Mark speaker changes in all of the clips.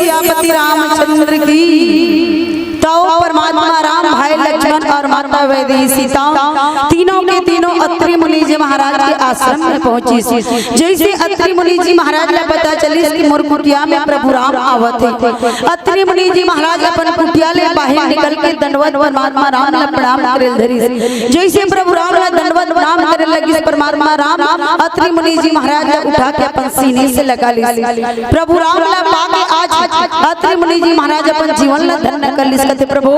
Speaker 1: सियापति रामचंद्र की। तो परमात्मा राम, भाई लक्ष्मण और माता वैदेही सीता तीनों के तीनों अत्रि मुनि जी महाराज के आश्रम में पहुंची। जैसे अत्रि मुनि जी महाराज ने पता चली कि मोर कुटिया में प्रभु राम आवत है, अत्रि मुनि जी महाराज अपन कुटिया ले बाहर निकल के दंडवत परमात्मा राम ने प्रणाम करे धरी। जैसे प्रभु राम ने दंडवत प्रणाम करे लगी, परमात्मा राम अत्रि मुनि जी महाराज ने उठा के अपन सीने से लगा ली। प्रभु राम ने पाके आज अत्रि मुनि जी महाराज अपन जीवन में धन्य कर ली। कहते प्रभु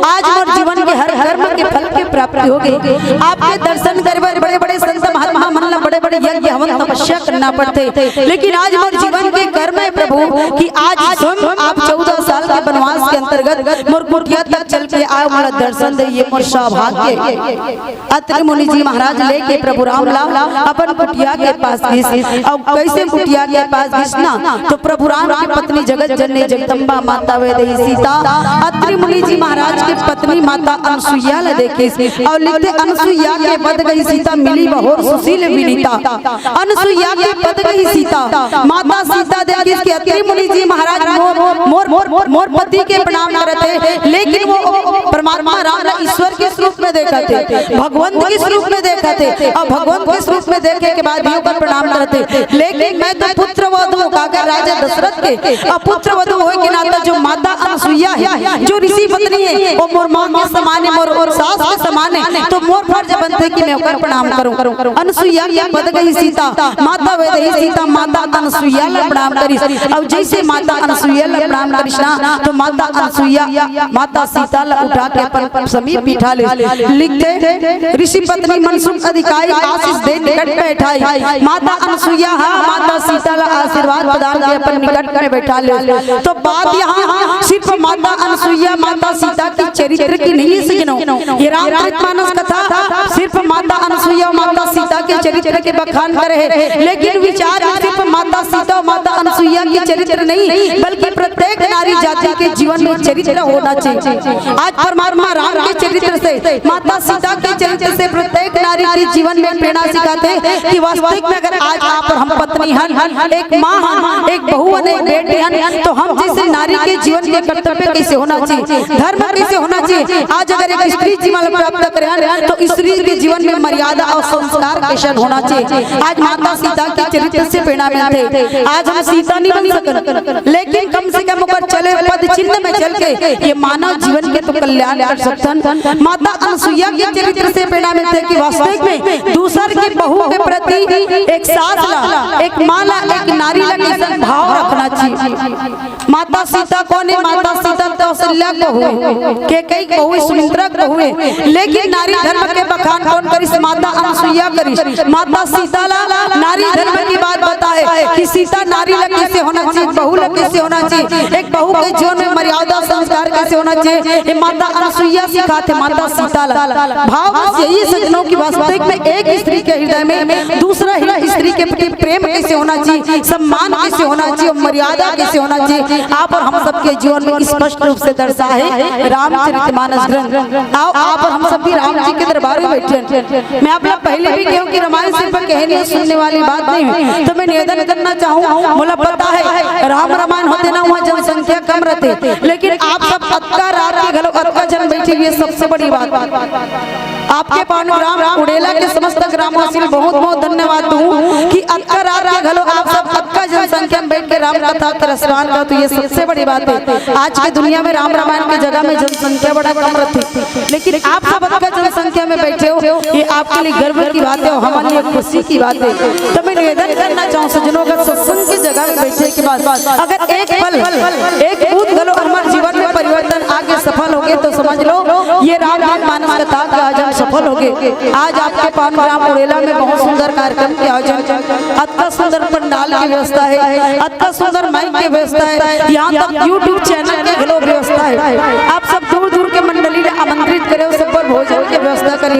Speaker 1: आज मोर जीवन के हर कर्म के फल की प्राप्ति हो गई। आपके दर्शन करने बड़े बड़े संत महात्मा मन बड़े बड़े यज्ञ हवन तपस्या करना पड़ते, लेकिन आज मोर जीवन के कर्म है प्रभु कि आज स्वयं आप 14 साल के वनवास के अंतर्गत मोर कुटिया तक चल के आए, मोर दर्शन दे, ये मोर सौभाग्य। अत्रि मुनि जी महाराज लेके प्रभु राम अपन कुटिया के पास गए। अब कैसे कुटिया के पास घिसना तो प्रभु राम की पत्नी जगत जननी जगदम्बा माता वैदेही सीता अत्रि मुनि जी महाराज की पत्नी माता अनसुईया ले देखे और लिखते अनसुईया के पद गई सीता मिली बहुर सुशील विनीता। अनसुईया के पद गई सीता माता सीता देखी कि अत्रि मुनि जी महाराज मोर मोर मोर पति के प्रणाम करते, लेकिन वो परमात्मा राम ने ईश्वर के स्वरूप में देखा थे, भगवंत के स्वरूप में देखा थे और भगवंत के स्वरूप में देखे के बाद भी ऊपर प्रणाम करते। लेकिन मैं तो पुत्र वधू काकर राजा दशरथ के और पुत्र वधू होए के नाता जो माता अनसुईया है, जो ऋषि पत्नी है, वो मोर मां के समान है, मोर और सास के समान है, तो मोर फर्ज बनते कि मैं ओकर प्रणाम करूं। अनसुईया के पद गई सीता माता वैदेही सीता माता अनसुईया ले प्रणाम करी। अब जैसे माता अनसुईया ले प्रणाम करिस ना तो माता अनसुईया माता सीता ले उठा के अपन समीप बिठा ले। लिखते ऋषि पत्नी मनसुख अधिकारी आशीष दे निकट बैठाई। माता अनसुईया माता सीता ले आशीर्वाद प्रदान के अपन निकट में बैठा ले। तो बात यहाँ सिर्फ माता अनसुईया माता सीता की चरित्र की नहीं सुनो, ये रामचरितमानस कथा सिर्फ माता अनसुईया माता सीता के चरित्र के बखान कर है, लेकिन विचार सिर्फ माता सीता और माता अनसुईया की चरित्र नहीं बल्कि प्रत्येक नारी जाति के जीवन में चरित्र होना चाहिए। आज परमात्मा राम के चरित्र से माता सीता के चरित्र से प्रत्येक नारी के जीवन में प्रेरणा सिखाते हैं कि वास्तविक में अगर आज आप और हम पत्नी हन, एक माँ हन, एक बहू हन, एक बेटी हन, तो हम जैसे नारी के जीवन के कर्तव्य कैसे होना चाहिए, धर्म कैसे होना चाहिए। आज अगर एक स्त्री जीवन प्राप्त करे तो स्त्री के जीवन में मर्यादा और संस्कार कैसे होना चाहिए। आज माता सीता के चरित्र से प्रेरणा मिलते। आज हम सीता नहीं बन सकते, लेकिन कम से कम ऊपर चले पद चिन्ह में चल के ये मानव जीवन के तो कल्याण कर सकते। माता अनसुईया के चरित्र से प्रेरणा मिलते कि वास्तविक में दूसर की बहू के प्रति एक सास ला, एक माँ ला, एक नारी ला कैसा भाव रखना चाहिए। माता सीता कौन है? माता सीता कौशल्या बहू है, कैकेयी बहू है, सुमित्रा बहू है, लेकिन नारी धर्म के बखान कौन करिस? माता अनसुईया करिस। माता सीता ला नारी धर्म की बात बताए कि सीता नारी ला कैसे होना चाहिए, बहू ला कैसे होना चाहिए, एक बहू के जीवन में मर्यादा संस्कार कैसे होना चाहिए, ये माता अनसुईया सिखाते माता सीता ला। भाव यही सजनों की वास्तविक में एक स्त्री के हृदय में दूसरा स्त्री के प्रति प्रेम कैसे होना चाहिए, सम्मान कैसे होना चाहिए, मर्यादा कैसे होना चाहिए, आप और हम सबके जीवन में स्पष्ट रूप से दर्शा है रामचरितमानस ग्रंथ। आओ आप और हम सब भी राम जी के दरबार में बैठे। मैं आप लोग पहले भी कहूँ कि रामायण सिर्फ कहने सुनने वाली बात नहीं है, तो मैं निवेदन करना चाहूँ, मुझे पता है राम रामायण होते ना वहाँ जनसंख्या कम रहते, लेकिन आप सब अक्का रात के घरों अक्का जन बैठी हुई सबसे बड़ी बात। आपके पांडुराम उड़ेला के समस्त ग्रामवासी बहुत बहुत धन्यवाद दूं कि अक्का रात के घरों आप सब अक्का जनसंख्या में बैठ के राम कथा का रसवान का, तो ये सबसे बड़ी बात है। आज की दुनिया में राम रामायण की जगह में जनसंख्या बड़ा कम रहती, लेकिन आप सब अक्का जनसंख्या में बैठे हो, ये आपके लिए गर्व की बात है और हमारे लिए खुशी की बात है। तो मैं निवेदन करना चाहूँ सज्जनों का सत्संग की जगह में बैठने के बाद अगर एक पल एक कूद गलो हमारे जीवन में परिवर्तन आगे सफल हो गए तो समझ लो ये रामचरितमानस कथा का आज हम सफल हो गए। आज आपके पांडुराम उड़ेला में बहुत सुंदर कार्यक्रम के आयोजन, अत्यंत सुंदर पंडाल की व्यवस्था है, अत्यंत सुंदर माइक की व्यवस्था है, यहाँ तक YouTube चैनल की घलो व्यवस्था है। आप सब दूर दूर के मंडली ने आमंत्रित करे, सब पर भोजन की व्यवस्था करी।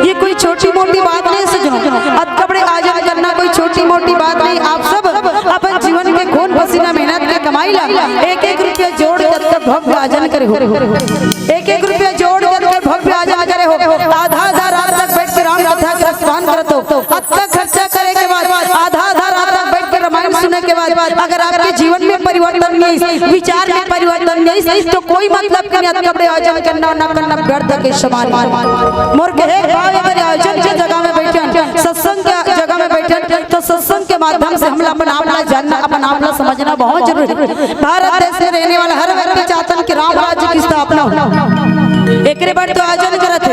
Speaker 1: ये कोई छोटी मोटी बात नहीं सजनों, अतकबड़े आयोजन करना कोई छोटी मोटी बात नहीं। आप सब अपन जीवन के खून पसीना मेहनत के कमाई ला एक एक रुपया जोड़ कर भव्य आयोजन करे हो, एक एक रुपया जोड़ कर भव्य आयोजन करे हो, आधा रात तक बैठ के राम कथा का रसपान करते हो, अत्ता खर्चा करे के बाद आधा रात तक बैठ के रामायण सुनने के बाद अगर आपके जीवन में परिवर्तन परिवर्तन नहीं, विचार में परिवर्तन नहीं, तो कोई मतलब के नहीं कपड़े आयोजन करना ना करना व्यर्थ के समान। मूर्ख है आयोजन के जगह में बैठे, सत्संग के जगह में बैठे, तो सत्संग के माध्यम से हम अपना आपला जानना, अपना आपला समझना बहुत जरूरी है। भारत देश में रहने वाला हर व्यक्ति चाहता है कि राम राज्य की स्थापना हो। एक बार तो आयोजन करते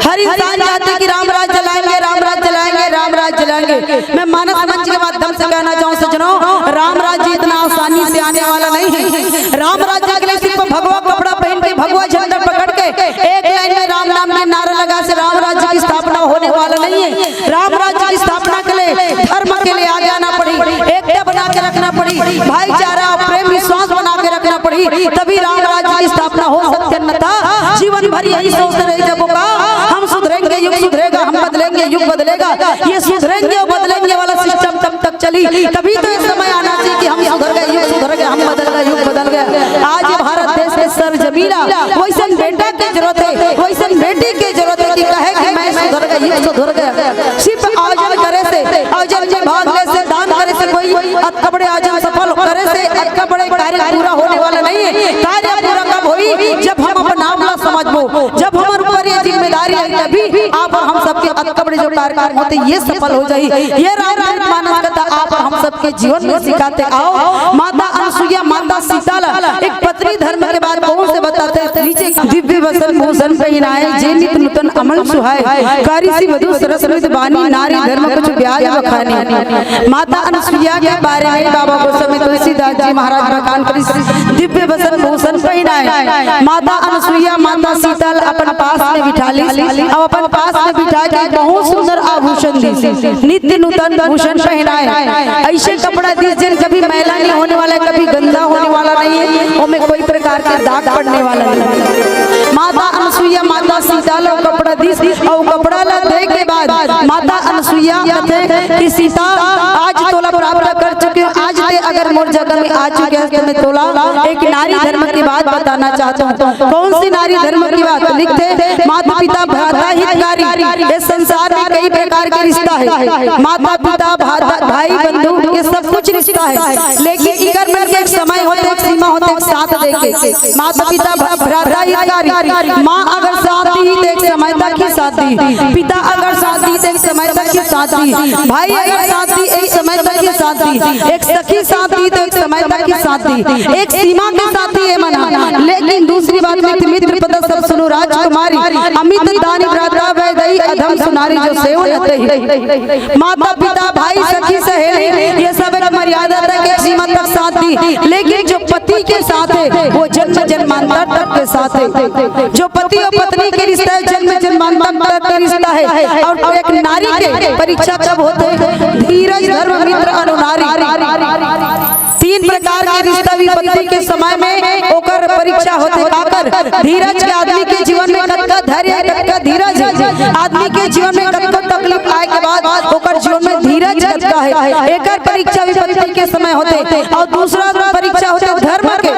Speaker 1: हर इंसान चाहते हैं कि राम राज्य लाएंगे, राम राज्य लाएंगे, राम राज्य लाएंगे। मैं मानस मंच के माध्यम से कहना चाहूँ सज्जनों, राम राज्य इतना आसानी से आने वाला नहीं है। राम राज्य के लिए सिर्फ भगवा कपड़ा पहन के, भगवा झंडा पकड़ के एक लाइन में राम नाम में नारा लगा से राम राज्य की स्थापना होने वाला नहीं है। राम राज्य की स्थापना के लिए धर्म के लिए आगे आना पड़ी, एकता बना के रखना पड़ी, भाईचारा प्रेम विश्वास बना के रखना पड़ी, तभी राम राज्य की स्थापना हो सकती है। अन्यथा जीवन भर यही सोचते रहे जब होगा हम सुधरेंगे, युग सुधरेगा, हम बदलेंगे, युग बदलेगा, ये सुधरेंगे और बदलेंगे वाला सिस्टम तब तक चली, तभी तो इस समय आना चाहिए कि हम सुधर गए, युग सुधर गए, हम बदल गए, युग बदल गए। आज भारत देश के सरजमीला वैसन बेटा की जरूरत है, वैसन बेटी की जरूरत है कि कहे कि मैं सुधर गया, युग सुधर गया। सिर्फ आयोजन करे से, आयोजन में भाग ले से, दान करे से, कोई कपड़े आयोजन सफल करे से कपड़े कार्य पूरा होने वाला नहीं है। कार्य पूरा कब होई जब हम अपना आपला समझबो, जब हमारे ऊपर ये जिम्मेदारी है, तभी आप और हम सबके कपड़े जो कार्यक्रम होते ये सफल हो जाए। ये राम मानव कथा आप और हम सबके जीवन में सिखाते आओ। माता अनसुईया, माता सीताला एक पत्नी धर्म के बाद कौन से बताते हैं नीचे दिव्य वसन भूषण पहिनाए, जे नित नूतन अमल सुहाए, कारिसी वधु सरस्वती बानी, नारी धर्म कुछ ब्याज बखानी। माता अनसुईया के बारे में बाबा गोस्वामी तुलसीदास जी महाराज बखान करी, दिव्य वसन भूषण पहिनाए। माता अनसुईया, माता सीताल अपन पास में बिठा ली, अब अपन पास में बिठा के बहुत सुंदर आभूषण दी, नित्य नूतन भूषण पहनाए। ऐसे कपड़ा दी जिन कभी मैला नहीं होने वाला, कभी गंदा होने वाला नहीं है, उनमें कोई प्रकार का दाग पड़ने वाला नहीं। माता अनसुईया, माता सीताल कपड़ा दी और कपड़ा ला दे के बाद माता अनसुईया कहते कि सीता आज तोला प्राप्त कर चुके हो, आज ते अगर मोर जगह में आ चुके हैं तो मैं तोला एक नारी धर्म की बात बताना चाहता हूँ। कौन सी नारी धर्म की बात लिखते? माता पिता भ्राता हितकारी, इस संसार में कई प्रकार के रिश्ता है, माता पिता भाई बंधु ये सब कुछ रिश्ता है, लेकिन इधर में एक समय होते, एक सीमा होते, एक साथ देके माता पिता भ्राता हितकारी, माँ अगर साथ दी तो एक समय तक ही साथ दी, पिता अगर साथ दी तो एक समय तक ही साथ दी, भाई अगर साथ दी एक समय तक ही साथ दी, एक सखी साथ दी तो एक समय तक ही साथ दी, एक सीमा के साथ ही मना। लेकिन दूसरी बात में मित्र पद सब सुनो राजकुमारी, अमित दानी भ्राता वैदई अधम सुनारी जो सेवन ही। माता पिता भाई सखी सहेली ये सब एक मर्यादा तक एक सीमा तक साथ दी, लेकिन जो पति के साथ है वो जन्म जन्मांतर तक के साथ है। जो पति और पत्नी के रिश्ता है जन्म जन्मांतर तक का रिश्ता है। और एक नारी के परीक्षा कब होते हैं? धीरज धर्म मित्र अनुनारी, तीन प्रकार के रिश्ता विपत्ति के समय में ओकर परीक्षा होते। काकर धीरज के आदमी के जीवन में कतका धैर्य, कतका धीरज आदमी के जीवन में कतका तकलीफ आए के बाद ओकर जीवन में धीरज कतका है, एकर परीक्षा विपत्ति के समय होते। और दूसरा परीक्षा होते धर्म के।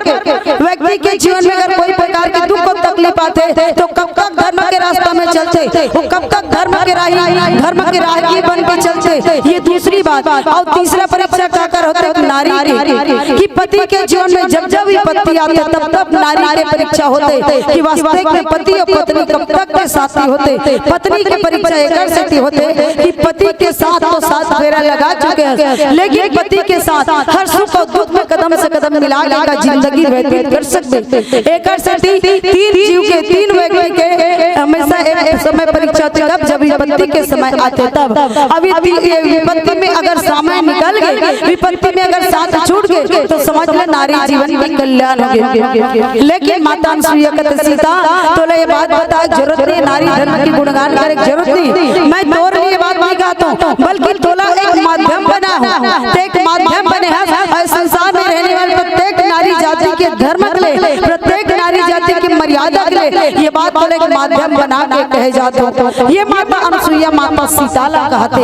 Speaker 1: व्यक्ति के जीवन में अगर कोई प्रकार के दुख और तकलीफ आते तो कब तक धर्म के रास्ता में चलते, वो कब तक धर्म के राही बन के चलते, ये दूसरी बात। और तीसरा परीक्षा क्या कर होते नारी कि पति के जीवन में जब जब विपत्ति आते तब तब नारी के परीक्षा होते कि वास्तविक में पति और पत्नी कब तक के साथी होते। पत्नी के परीक्षा एक स्थिति होते कि पति के साथ तो साथ फेरा लगा चुके हैं, लेकिन पति के साथ हर सुख और दुख में कदम से कदम मिला लेकर जिंदगी व्यतीत कर सकते। एक स्थिति तीन जीव के, तीन व्यक्ति के हमेशा एक समय परीक्षा होती है जब विपत्ति के समय आते तब। अभी विपत्ति में अगर समय निकल गए, विपत्ति में अगर साथ छूट गए तो समझ ले नारी जीवन में कल्याण हो गया। लेकिन माता अनसुईया कहते सीता तोला ये बात बता, जरूरत नहीं नारी धर्म की गुणगान करे, जरूरत नहीं मैं तोर लिए बात नहीं कहता हूँ, बल्कि तोला एक माध्यम बना हूँ, एक माध्यम बने हैं संसार में रहने वाले प्रत्येक नारी जाति के धर्म के लिए, प्रत्येक नारी जाति की मर्यादा के लिए लिए ये बात बोले के माध्यम बना के कहे जाते हो। ये माता अनसुईया माता सीताला कहते।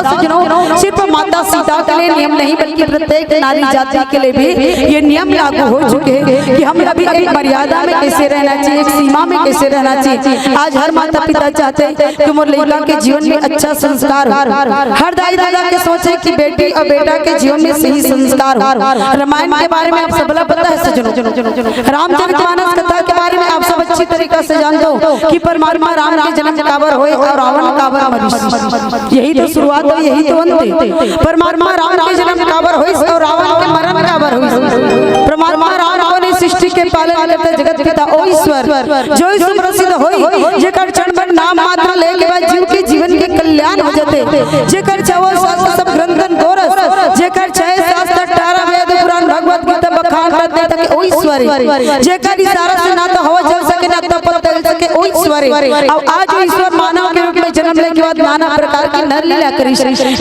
Speaker 1: सज्जनों, सिर्फ माता सीता के लिए नियम नहीं बल्कि प्रत्येक नारी जाति के लिए भी ये नियम लागू हो चुके हैं कि हम अभी एक मर्यादा में कैसे रहना चाहिए, एक सीमा में कैसे रहना चाहिए। आज हर माता पिता चाहते हैं कि मोर लड़का के जीवन में अच्छा संस्कार हो। हर दाई दादा के सोचे कि बेटी और बेटा के जीवन में सही संस्कार हो। रामायण के बारे में आप सबला पता है सज्जनों, रामचरितमानस कथा के बारे में आप सब अच्छी तरीके से जानते हो कि परमात्मा राम के जन्म काबर होए और रावण काबर मरी। यही तो शुरुआत है, यही तो अंत है। परमात्मा राम के जन्म काबर होए और रावण के मरण काबर होए। परमात्मा राम ने सृष्टि के पालन करते जगत पिता ओ ईश्वर जो इस प्रसिद्ध होई जेकर चरण नाम मात्र ले के बाद जीव के जीवन के कल्याण हो जाते। जेकर चाहो शास्त्र सब ग्रंथन गोरस, जेकर चाहे शास्त्र 18 वेद पुराण भगवत गीता बखान करते तक ओ ईश्वर जेकर इशारा से ना तो हवा चल सके ना तो पत्ता हिल सके ओ ईश्वर। अब आज ईश्वर मानव के रूप में जन्म लेने के बाद नाना प्रकार की नरलीला करी।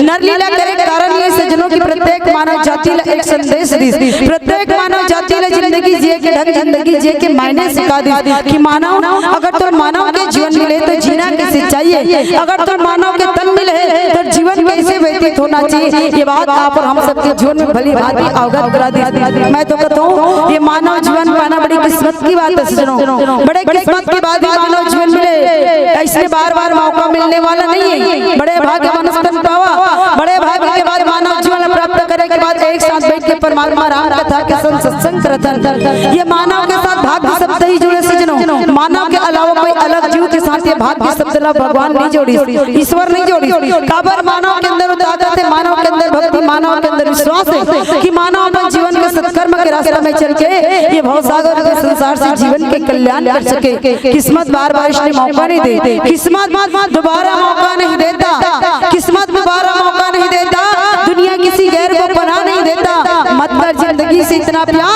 Speaker 1: नरलीला करे कारण ये सज्जनों की प्रत्येक मानव जाति ला एक संदेश दी। प्रत्येक मानव जाति ला जिंदगी जिए के ढंग, जिंदगी जिए के मायने सिखा दी कि मानव अगर तो मानव के जीवन मिले तो जीना कैसे चाहिए, अगर तो मानव के तन मिले तो जीवन कैसे व्यतीत होना चाहिए। ये बात आप और हम सबके जीवन में भली भांति अवगत करा दी। मैं तो कहता हूँ ये मानव जीवन पाना बड़ी किस्मत की बात है सज्जनों, बड़े किस्मत की बात है मानव जीवन मिले। ऐसे बार बार मौका मिलने वाला नहीं है। बड़े भाग्य मनुष्य पावा, बड़े भाग्य के बाद मानव जीवन प्राप्त करे के बाद एक साथ बैठ के परमात्मा राम कथा के संग सत्संग करतन। ये मानव के साथ भाग्य शब्द ही जुड़े सज्जनों, मानव के अलावा कोई अलग जीव के साथ ये भाग्य शब्द ला भगवान नहीं जोड़ी, ईश्वर नहीं जोड़ी। काबर मानव के अंदर ताकत है, मानव के अंदर भक्ति, मानव के अंदर विश्वास है कि मानव अपने जीवन के सत्कर्म के रास्ते में चल के ये भवसागर के संसार से जीवन के कल्याण कर सके। किस्मत बार बार इसलिए मौका नहीं देती, किस्मत दोबारा मौका नहीं देता, किस्मत दोबारा मौका नहीं देता, दुनिया किसी गैर को पनाह नहीं देता। मत कर जिंदगी से इतना प्यार